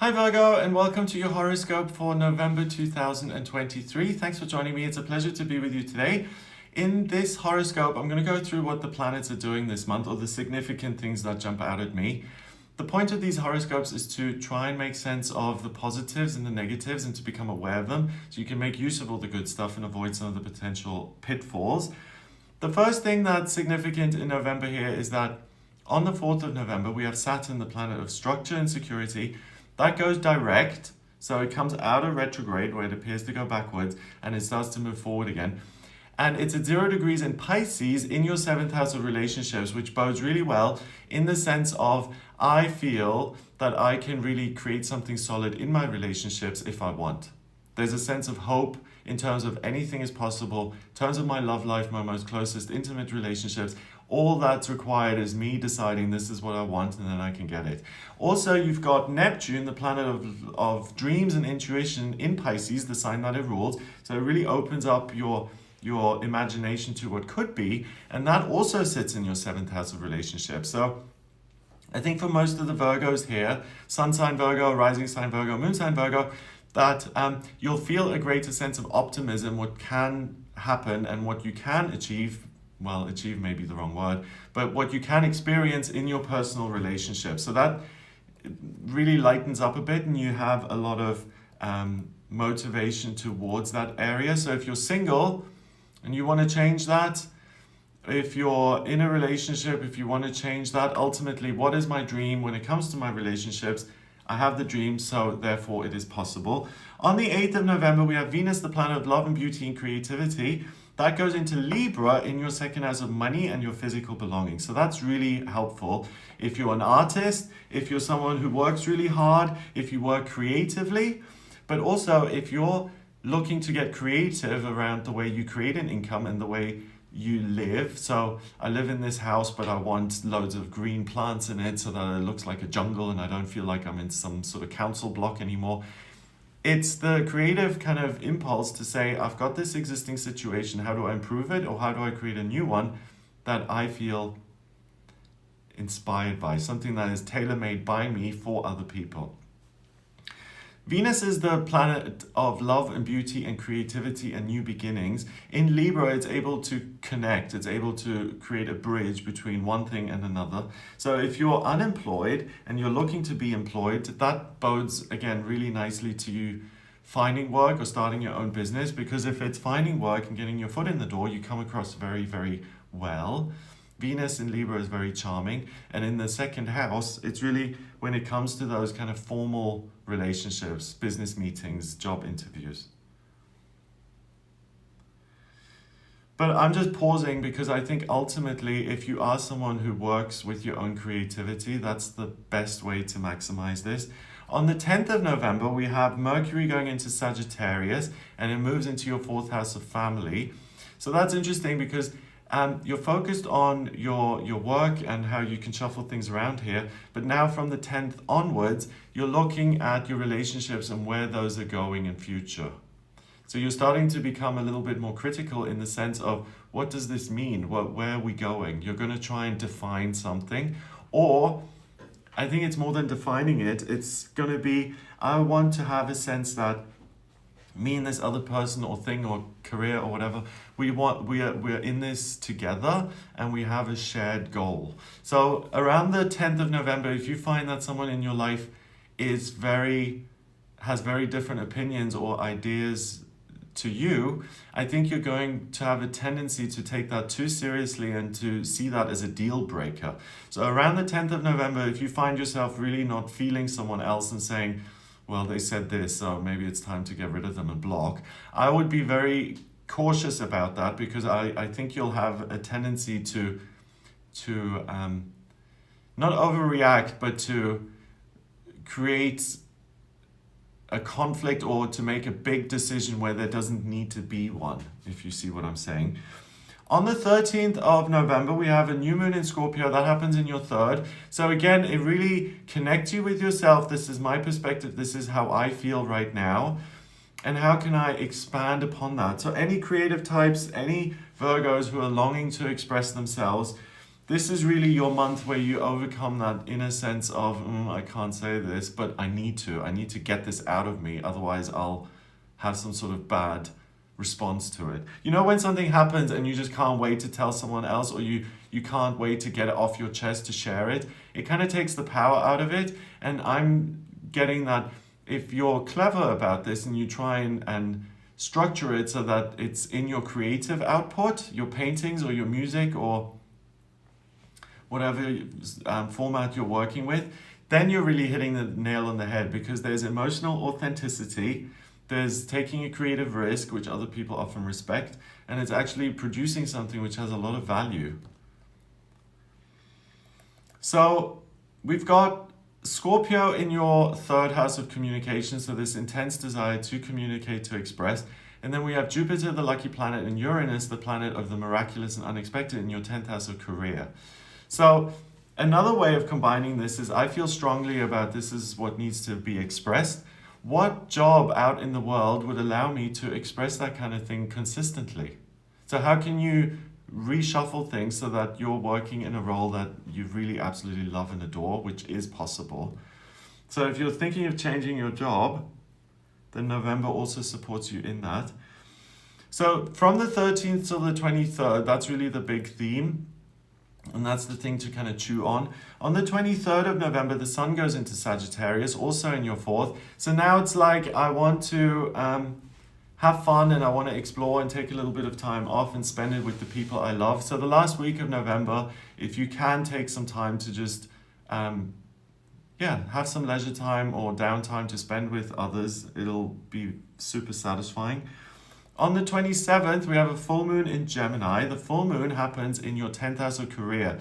Hi Virgo, and welcome to your horoscope for November 2023. Thanks for joining me. It's a pleasure to be with you today. In this horoscope, I'm going to go through what the planets are doing this month, or the significant things that jump out at me. The point of these horoscopes is to try and make sense of the positives and the negatives and to become aware of them so you can make use of all the good stuff and avoid some of the potential pitfalls. The first thing that's significant in November here is that on the 4th of November, we have Saturn, the planet of structure and security. That goes direct, so it comes out of retrograde where it appears to go backwards and it starts to move forward again. And it's at 0 degrees in Pisces in your 7th house of relationships, which bodes really well in the sense of I feel that I can really create something solid in my relationships if I want. There's a sense of hope in terms of anything is possible, in terms of my love life, my most closest intimate relationships. All that's required is me deciding this is what I want and then I can get it. Also, you've got Neptune, the planet of dreams and intuition in Pisces, the sign that it rules. So it really opens up your imagination to what could be. And that also sits in your 7th house of relationships. So I think for most of the Virgos here, Sun sign Virgo, rising sign Virgo, moon sign Virgo, that you'll feel a greater sense of optimism, what can happen and what you can achieve. Well, achieve may be the wrong word, but what you can experience in your personal relationship. So that really lightens up a bit and you have a lot of motivation towards that area. So if you're single and you want to change that, if you're in a relationship, if you want to change that, ultimately, what is my dream when it comes to my relationships? I have the dream, so therefore it is possible. On the 8th of November, we have Venus, the planet of love and beauty and creativity. That goes into Libra in your 2nd house of money and your physical belongings. So that's really helpful. If you're an artist, if you're someone who works really hard, if you work creatively, but also if you're looking to get creative around the way you create an income and the way you live. So I live in this house, but I want loads of green plants in it so that it looks like a jungle and I don't feel like I'm in some sort of council block anymore. It's the creative kind of impulse to say, I've got this existing situation, how do I improve it? Or how do I create a new one that I feel inspired by, something that is tailor-made by me for other people. Venus is the planet of love and beauty and creativity and new beginnings. In Libra, it's able to connect. It's able to create a bridge between one thing and another. So if you're unemployed and you're looking to be employed, that bodes, again, really nicely to you finding work or starting your own business. Because if it's finding work and getting your foot in the door, you come across very, very well. Venus in Libra is very charming. And in the 2nd house, it's really when it comes to those kind of formal relationships, business meetings, job interviews. But I'm just pausing because I think ultimately, if you are someone who works with your own creativity, that's the best way to maximize this. On the 10th of November, we have Mercury going into Sagittarius and it moves into your 4th house of family. So that's interesting because you're focused on your work and how you can shuffle things around here. But now from the 10th onwards, you're looking at your relationships and where those are going in future. So you're starting to become a little bit more critical in the sense of what does this mean? Where are we going? You're going to try and define something. Or I think it's more than defining it. It's going to be, I want to have a sense that me and this other person or thing or career or whatever, we're in this together and we have a shared goal. So around the 10th of November, if you find that someone in your life has very different opinions or ideas to you, I think you're going to have a tendency to take that too seriously and to see that as a deal breaker. So around the 10th of November, if you find yourself really not feeling someone else and saying, well, they said this, so maybe it's time to get rid of them and block, I would be very cautious about that because I think you'll have a tendency to not overreact, but to create a conflict or to make a big decision where there doesn't need to be one, if you see what I'm saying. On the 13th of November, we have a new moon in Scorpio. That happens in your 3rd. So again, it really connects you with yourself. This is my perspective. This is how I feel right now. And how can I expand upon that? So any creative types, any Virgos who are longing to express themselves, this is really your month where you overcome that inner sense of, I can't say this, but I need to get this out of me. Otherwise I'll have some sort of bad response to it. You know, when something happens and you just can't wait to tell someone else, or you can't wait to get it off your chest to share it, it kind of takes the power out of it. And I'm getting that if you're clever about this and you try and structure it so that it's in your creative output, your paintings or your music or whatever format you're working with, then you're really hitting the nail on the head, because there's emotional authenticity, there's taking a creative risk, which other people often respect, and it's actually producing something which has a lot of value. So we've got Scorpio in your third house of communication, so this intense desire to communicate, to express. And then we have Jupiter, the lucky planet, and Uranus, the planet of the miraculous and unexpected, in your 10th house of career. So another way of combining this is, I feel strongly about this is what needs to be expressed. What job out in the world would allow me to express that kind of thing consistently? So how can you reshuffle things so that you're working in a role that you really absolutely love and adore, which is possible? So if you're thinking of changing your job, then November also supports you in that. So from the 13th till the 23rd, that's really the big theme. And that's the thing to kind of chew on. On the 23rd of November, the sun goes into Sagittarius, also in your fourth. So now it's like, I want to have fun and I want to explore and take a little bit of time off and spend it with the people I love. So the last week of November, if you can take some time to just, have some leisure time or downtime to spend with others, it'll be super satisfying. On the 27th, we have a full moon in Gemini. The full moon happens in your 10th house of career.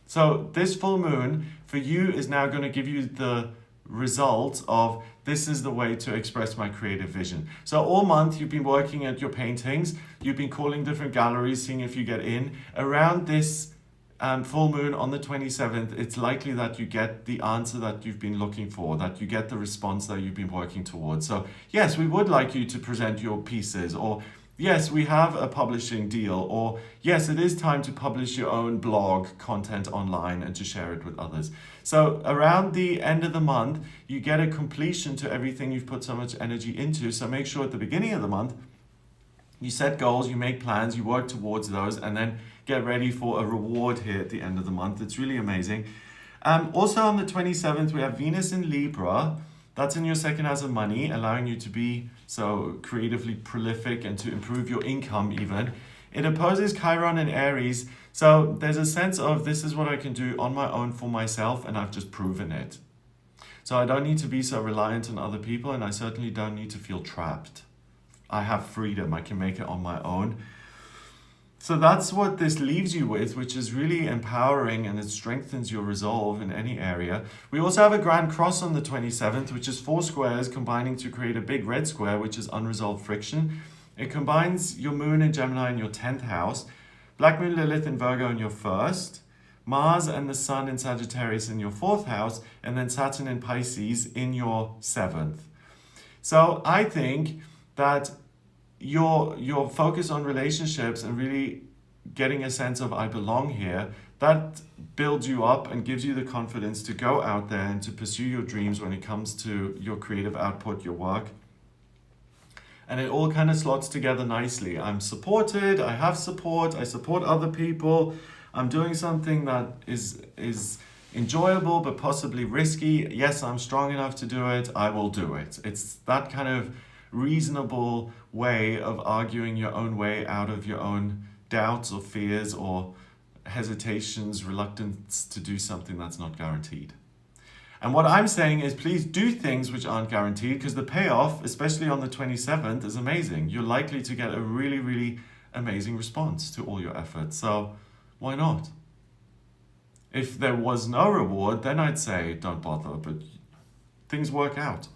So this full moon for you is now going to give you the result of, this is the way to express my creative vision. So all month you've been working at your paintings, you've been calling different galleries, seeing if you get in. Around this full moon on the 27th, it's likely that you get the answer that you've been looking for, that you get the response that you've been working towards. So yes, we would like you to present your pieces, or yes, we have a publishing deal, or yes, it is time to publish your own blog content online and to share it with others. So around the end of the month, you get a completion to everything you've put so much energy into. So make sure at the beginning of the month, you set goals, you make plans, you work towards those, and then get ready for a reward here at the end of the month. It's really amazing. Also on the 27th, we have Venus in Libra. That's in your second house of money, allowing you to be so creatively prolific and to improve your income even. It opposes Chiron in Aries. So there's a sense of, this is what I can do on my own for myself, and I've just proven it. So I don't need to be so reliant on other people, and I certainly don't need to feel trapped. I have freedom, I can make it on my own. So that's what this leaves you with, which is really empowering, and it strengthens your resolve in any area. We also have a grand cross on the 27th, which is 4 squares combining to create a big red square, which is unresolved friction. It combines your moon in Gemini in your 10th house, Black Moon Lilith in Virgo in your first, Mars and the Sun in Sagittarius in your 4th house, and then Saturn in Pisces in your 7th. So I think that your focus on relationships and really getting a sense of, I belong here, that builds you up and gives you the confidence to go out there and to pursue your dreams when it comes to your creative output, your work. And it all kind of slots together nicely. I'm supported, I have support, I support other people, I'm doing something that is enjoyable but possibly risky. Yes, I'm strong enough to do it, I will do it. It's that kind of reasonable way of arguing your own way out of your own doubts or fears or hesitations, reluctance to do something that's not guaranteed. And what I'm saying is, please do things which aren't guaranteed, because the payoff, especially on the 27th, is amazing. You're likely to get a really, really amazing response to all your efforts. So why not? If there was no reward, then I'd say don't bother, but things work out.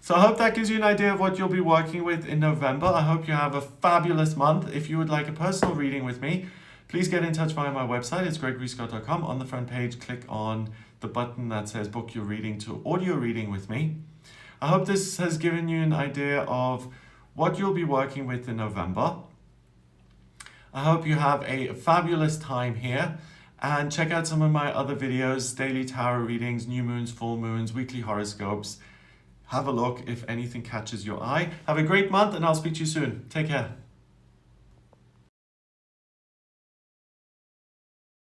So I hope that gives you an idea of what you'll be working with in November. I hope you have a fabulous month. If you would like a personal reading with me, please get in touch via my website. It's gregoryscott.com. On the front page, click on the button that says book your reading to audio reading with me. I hope this has given you an idea of what you'll be working with in November. I hope you have a fabulous time here. And check out some of my other videos, daily tarot readings, new moons, full moons, weekly horoscopes. Have a look if anything catches your eye. Have a great month, and I'll speak to you soon. Take care.